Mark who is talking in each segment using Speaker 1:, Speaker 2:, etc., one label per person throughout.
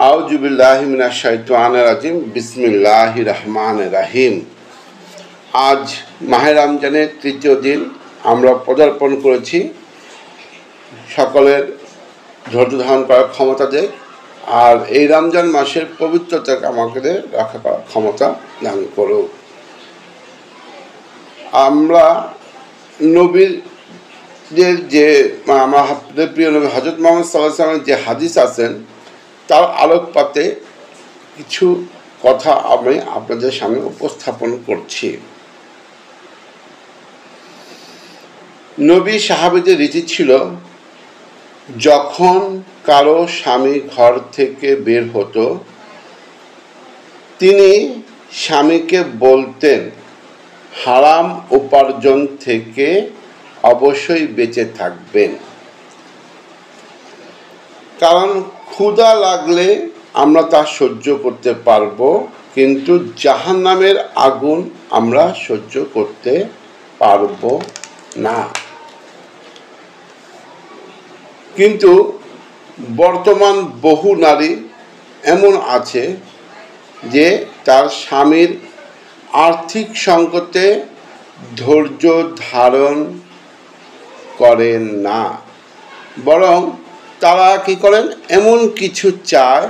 Speaker 1: আউযু বিল্লাহি মিনাশ শাইতানির রাজিম। বিসমিল্লাহির রহমানির রহিম। আজ মাহে রমজানের তৃতীয় দিন আমরা পদার্পণ করেছি। সকলের ধৈর্য ধারণ করার ক্ষমতা দেয়, আর এই রমজান মাসের পবিত্রতাকে আমাদের রক্ষা করার ক্ষমতা দান করুক। আমরা নবীদের যে আমাদের প্রিয় নবী হযরত মুহাম্মদ সাল্লাল্লাহু আলাইহি ওয়াসাল্লামের যে হাদিস আছেন তার আলোকপাতে কিছু কথা আমি আপনাদের সামনে উপস্থাপন করছি। নবী সাহাবীদের রীতি ছিল, যখন কারো স্বামী ঘর থেকে বের হতো তিনি স্বামীকে বলতেন, হারাম উপার্জন থেকে অবশ্যই বেঁচে থাকবেন, কারণ ক্ষুধা লাগলে আমরা তা সহ্য করতে পারবো, কিন্তু জাহান্নামের আগুন আমরা সহ্য করতে পারবো না। কিন্তু বর্তমান বহু নারী এমন আছে যে তার স্বামীর আর্থিক সংকটে ধৈর্য ধারণ করেন না, বরং তারা কি করেন, এমন কিছু চায়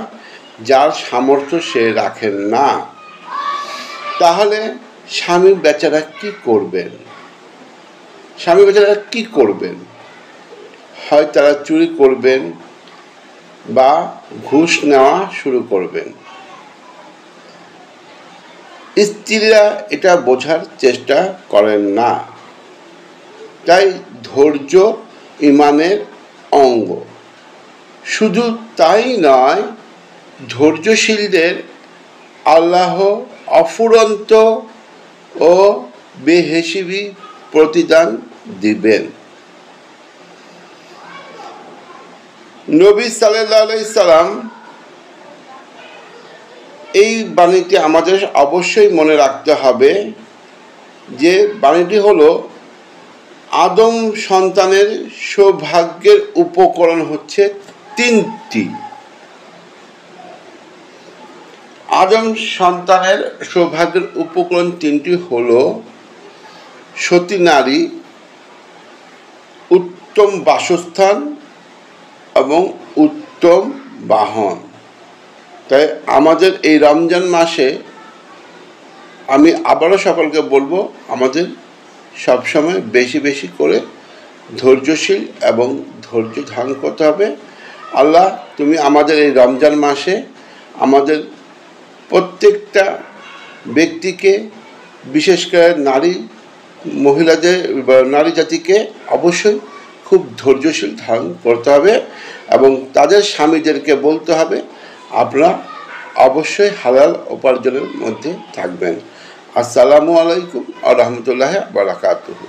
Speaker 1: যার সামর্থ্য সে রাখেন না। তাহলে স্বামী বেচারা কি করবেন? স্বামী বেচারা কি করবেন? হয় তারা চুরি করবেন বা ঘুষ নেওয়া শুরু করবেন। স্ত্রীরা এটা বোঝার চেষ্টা করেন না। তাই ধৈর্য ঈমানের অঙ্গ। শুধু তাই নয়, ধৈর্যশীলদের আল্লাহ অফুরন্ত ও বেহিসাবি প্রতিদান দিবেন। নবী সাল্লাল্লাহু আলাইহি সাল্লাম এই বাণীটি আমাদের অবশ্যই মনে রাখতে হবে, যে বাণীটি হলো, আদম সন্তানের সৌভাগ্যের উপকরণ হচ্ছে তিনটি। আদম সন্তানের সৌভাগ্যের উপকরণ তিনটি হলো সতী নারী, উত্তম বাসস্থান এবং উত্তম বাহন। তাই আমাদের এই রমজান মাসে আমি আবারও সকলকে বলবো, আমাদের সবসময় বেশি বেশি করে ধৈর্যশীল এবং ধৈর্য ধারণ করতে হবে। আল্লাহ, তুমি আমাদের এই রমজান মাসে আমাদের প্রত্যেকটা ব্যক্তিকে, বিশেষ করে মহিলাদের নারী জাতিকে অবশ্যই খুব ধৈর্যশীল ধারণ করতে হবে, এবং তাদের স্বামীদেরকে বলতে হবে আপনারা অবশ্যই হালাল উপার্জনের মধ্যে থাকবেন। আসসালামু আলাইকুম ওয়া রাহমাতুল্লাহি ওয়া বারাকাতুহু।